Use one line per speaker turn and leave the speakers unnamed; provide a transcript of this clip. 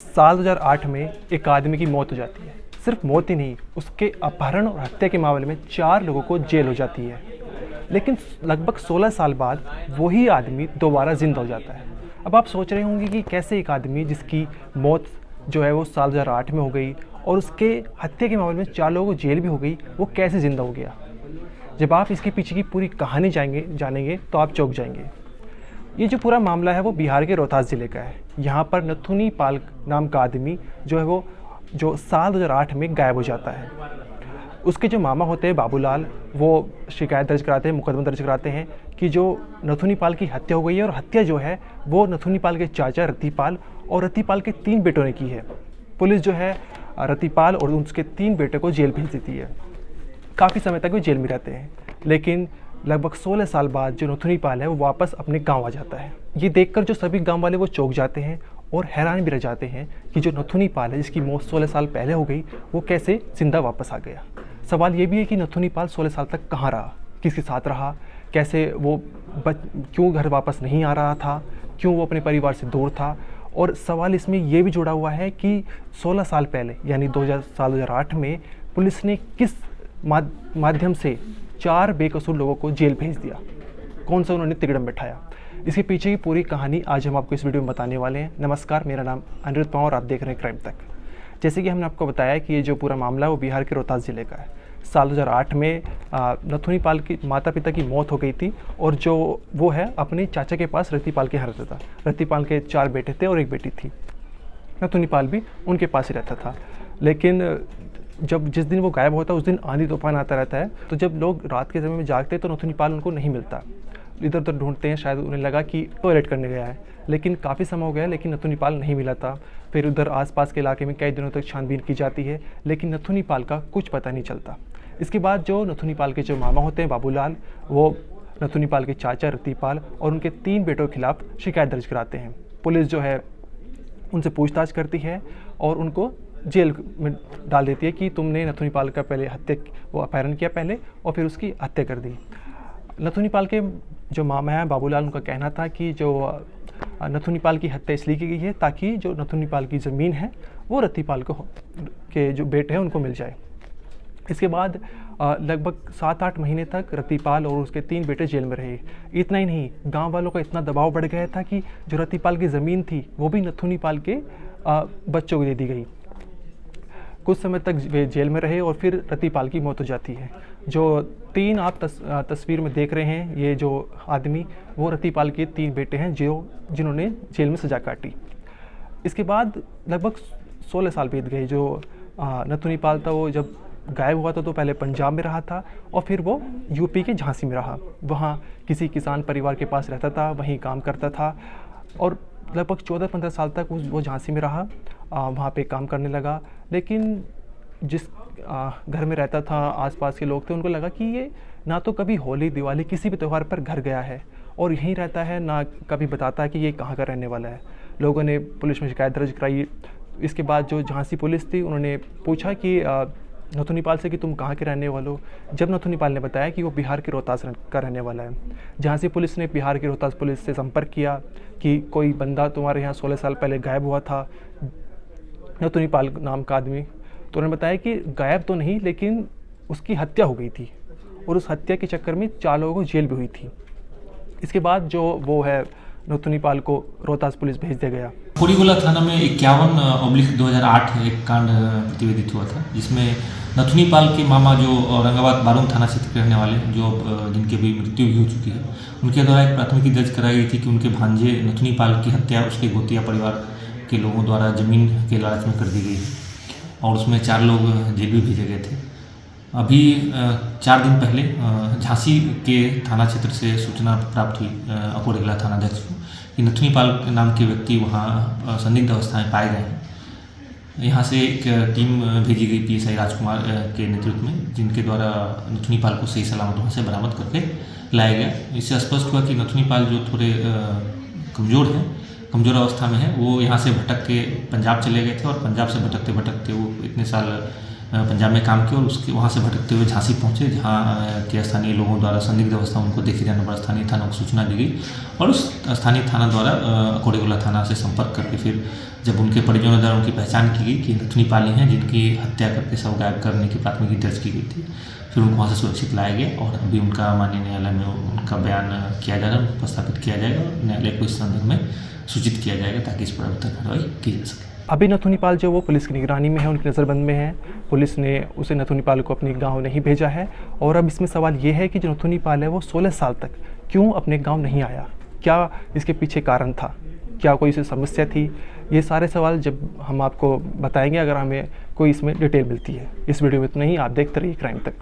साल 2008 में एक आदमी की मौत हो जाती है। सिर्फ मौत ही नहीं, उसके अपहरण और हत्या के मामले में 4 लोगों को जेल हो जाती है। लेकिन लगभग 16 साल बाद वही आदमी दोबारा जिंदा हो जाता है। अब आप सोच रहे होंगे कि कैसे एक आदमी जिसकी मौत जो है वो साल 2008 में हो गई और उसके हत्या के मामले में 4 लोगों को जेल भी हो गई, वो कैसे ज़िंदा हो गया। जब आप इसके पीछे की पूरी कहानी जानेंगे तो आप चौंक जाएंगे। ये जो पूरा मामला है वो बिहार के रोहतास ज़िले का है। यहाँ पर नथुनी पाल नाम का आदमी जो है वो जो साल 2008 में गायब हो जाता है। उसके जो मामा होते हैं बाबूलाल, वो शिकायत दर्ज कराते हैं, मुकदमा दर्ज कराते हैं कि जो नथुनी पाल की हत्या हो गई है और हत्या जो है वो नथुनी पाल के चाचा रतिपाल और रतिपाल के 3 बेटों ने की है। पुलिस जो है रतिपाल और उसके 3 बेटे को जेल भेज देती है। काफ़ी समय तक वो जेल में रहते हैं, लेकिन लगभग 16 साल बाद जो नथुनी पाल है वो वापस अपने गांव आ जाता है। ये देखकर जो सभी गांव वाले वो चौंक जाते हैं और हैरान भी रह जाते हैं कि जो नथुनी पाल है जिसकी मौत 16 साल पहले हो गई, वो कैसे जिंदा वापस आ गया। सवाल ये भी है कि नथुनी पाल 16 साल तक कहाँ रहा, किसके साथ रहा, कैसे वो क्यों घर वापस नहीं आ रहा था, क्यों वो अपने परिवार से दूर था। और सवाल इसमें ये भी जुड़ा हुआ है कि 16 साल पहले यानी 2008 में पुलिस ने किस माध्यम से 4 बेकसूर लोगों को जेल भेज दिया, कौन सा उन्होंने तिकड़म बैठाया। इसके पीछे की पूरी कहानी आज हम आपको इस वीडियो में बताने वाले हैं। नमस्कार, मेरा नाम अनिरुद्ध पवार और आप देख रहे हैं क्राइम तक। जैसे कि हमने आपको बताया कि ये जो पूरा मामला है वो बिहार के रोहतास ज़िले का है। साल 2008 में नथुनी पाल की माता पिता की मौत हो गई थी और जो वो है अपने चाचा के पास रतिपाल के यहाँ रहता था। रतिपाल के 4 बेटे थे और 1 बेटी थी। नथुनी पाल भी उनके पास ही रहता था। लेकिन जिस दिन वो गायब होता है उस दिन आंधी तूफान आता रहता है। तो जब लोग रात के समय में जागते हैं तो नथुनी पाल उनको नहीं मिलता। इधर उधर ढूंढते हैं, शायद उन्हें लगा कि टॉयलेट करने गया है, लेकिन काफ़ी समय हो गया लेकिन नथुनी पाल नहीं मिला था। फिर उधर आसपास के इलाके में कई दिनों तक छानबीन की जाती है, लेकिन नथुनी पाल का कुछ पता नहीं चलता। इसके बाद जो नथुनी पाल के जो मामा होते हैं बाबूलाल, वो नथुनी पाल के चाचा रतिपाल और उनके 3 बेटों के खिलाफ शिकायत दर्ज कराते हैं। पुलिस जो है उनसे पूछताछ करती है और उनको जेल में डाल देती है कि तुमने नथुनी पाल का पहले वो अपहरण किया पहले और फिर उसकी हत्या कर दी। नथुनी पाल के जो मामा हैं बाबूलाल, उनका कहना था कि जो नथुनी पाल की हत्या इसलिए की गई है ताकि जो नथुनी पाल की ज़मीन है वो रतिपाल के जो बेटे हैं उनको मिल जाए। इसके बाद लगभग 7-8 महीने तक रतिपाल और उसके 3 बेटे जेल में रहे। इतना ही नहीं, गांव वालों का इतना दबाव बढ़ गया था कि जो रतिपाल की ज़मीन थी वो भी नथुनी पाल के बच्चों को दे दी गई। कुछ समय तक वे जेल में रहे और फिर रतिपाल की मौत हो जाती है। जो 3 आप तस्वीर में देख रहे हैं, ये जो आदमी वो रतिपाल के 3 बेटे हैं जिन्होंने जेल में सज़ा काटी। इसके बाद लगभग 16 साल बीत गए। जो नथुनी पाल था वो जब गायब हुआ था तो पहले पंजाब में रहा था और फिर वो यूपी के झांसी में रहा। वहाँ किसी किसान परिवार के पास रहता था, वहीं काम करता था और लगभग 14-15 साल तक वो झांसी में रहा, वहाँ पे काम करने लगा। लेकिन जिस घर में रहता था, आसपास के लोग थे, उनको लगा कि ये ना तो कभी होली दिवाली किसी भी त्यौहार पर घर गया है और यहीं रहता है, ना कभी बताता है कि ये कहाँ का रहने वाला है। लोगों ने पुलिस में शिकायत दर्ज कराई। इसके बाद जो झांसी पुलिस थी उन्होंने पूछा कि नथुनी पाल से कि तुम कहाँ के रहने वाले हो। जब नथुनी पाल ने बताया कि वो बिहार के रोहतास का रहने वाला है, झांसी पुलिस ने बिहार के रोहतास पुलिस से संपर्क किया कि कोई बंदा तुम्हारे यहाँ 16 साल पहले गायब हुआ था, नथुनी पाल नाम का आदमी। तो उन्होंने बताया कि गायब तो नहीं, लेकिन उसकी हत्या हो गई थी और उस हत्या के चक्कर में 4 लोगों को जेल भी हुई थी। इसके बाद जो वो है नथुनी पाल को रोहतास पुलिस भेज दिया गया।
कोड़ीगोला थाना में 51/2008 एक कांड प्रतिवेदित हुआ था, जिसमें नथुनी पाल के मामा जो औरंगाबाद बारूण थाना क्षेत्र के रहने वाले, जो जिनकी भी मृत्यु भी हो चुकी है, उनके द्वारा एक प्राथमिकी दर्ज कराई गई थी कि उनके भांजे नथुनी पाल की हत्या उसके गोतिया परिवार के लोगों द्वारा ज़मीन के लालच में कर दी गई और उसमें 4 लोग जेल भी भेजे गए थे। अभी 4 दिन पहले झांसी के थाना क्षेत्र से सूचना प्राप्त हुई कोड़ीगोला थानाध्यक्ष को कि नथुनी पाल नाम के व्यक्ति वहाँ संदिग्ध अवस्था में पाए गए हैं। यहाँ से एक टीम भेजी गई PSI राजकुमार के नेतृत्व में, जिनके द्वारा नथुनी पाल को सही सलामत वहाँ से बरामद करके लाया गया। इससे स्पष्ट हुआ कि नथुनी पाल जो थोड़े कमज़ोर अवस्था में है, वो यहाँ से भटक के पंजाब चले गए थे और पंजाब से भटकते भटकते वो इतने साल पंजाब में काम किया और उसके वहाँ से भटकते हुए झांसी पहुँचे, जहाँ के स्थानीय लोगों द्वारा संदिग्ध अवस्था उनको देखे जाने पर स्थानीय थाना को सूचना दी गई और उस स्थानीय थाना द्वारा कोडेगोला थाना से संपर्क करके फिर जब उनके परिजनों द्वारा उनकी पहचान की गई कि नथुनी पाली हैं जिनकी हत्या करके शव गायब करने की प्राथमिकी दर्ज की गई थी, फिर उनको वहाँ से सुरक्षित लाया गया और अभी उनका माननीय न्यायालय में उनका बयान किया जा रहा है, उपस्थापित किया जाएगा और न्यायालय को इस संदर्भ में सूचित किया जाएगा ताकि इस पर अब कार्रवाई की जा सके।
अभी नथुनी पाल जो वो पुलिस की निगरानी में है, उनकी नज़रबंद में है। पुलिस ने उसे नथुनी पाल को अपने गांव नहीं भेजा है और अब इसमें सवाल ये है कि जो नथुनी पाल है वो 16 साल तक क्यों अपने गांव नहीं आया, क्या इसके पीछे कारण था, क्या कोई इसे समस्या थी। ये सारे सवाल जब हम आपको बताएंगे अगर हमें कोई इसमें डिटेल मिलती है। इस वीडियो में इतना ही, आप देखते रहिए क्राइम तक।